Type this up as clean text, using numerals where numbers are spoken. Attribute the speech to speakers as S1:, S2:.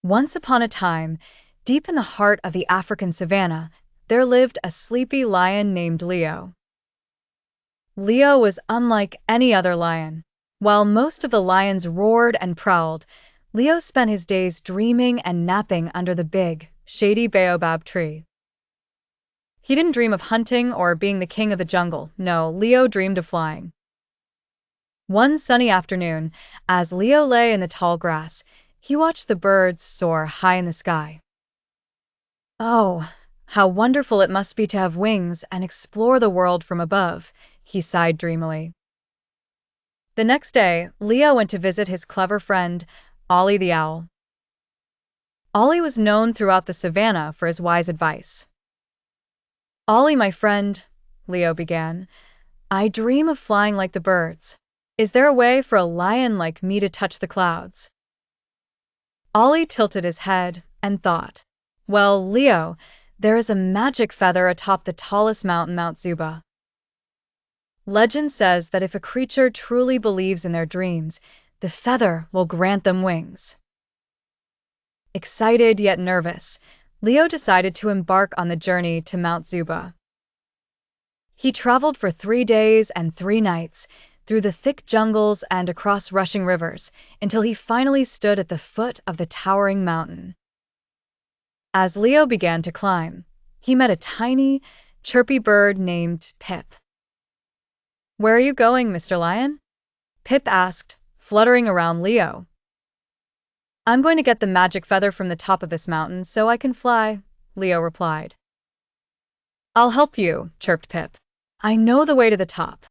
S1: Once upon a time, deep in the heart of the African savanna, there lived a sleepy lion named Leo. Leo was unlike any other lion. While most of the lions roared and prowled, Leo spent his days dreaming and napping under the big, shady baobab tree. He didn't dream of hunting or being the king of the jungle. No, Leo dreamed of flying. One sunny afternoon, as Leo lay in the tall grass, he watched the birds soar high in the sky. "Oh, how wonderful it must be to have wings and explore the world from above," he sighed dreamily. The next day, Leo went to visit his clever friend, Ollie the owl. Ollie was known throughout the savannah for his wise advice. "Ollie, my friend," Leo began, "I dream of flying like the birds. Is there a way for a lion like me to touch the clouds?" Ollie tilted his head and thought, "Well, Leo, there is a magic feather atop the tallest mountain, Mount Zuba. Legend says that if a creature truly believes in their dreams, the feather will grant them wings." Excited yet nervous, Leo decided to embark on the journey to Mount Zuba. He traveled for 3 days and 3 nights, through the thick jungles and across rushing rivers, until he finally stood at the foot of the towering mountain. As Leo began to climb, he met a tiny, chirpy bird named Pip. "Where are you going, Mr. Lion?" Pip asked, fluttering around Leo. "I'm going to get the magic feather from the top of this mountain so I can fly," Leo replied. "I'll help you," chirped Pip. "I know the way to the top."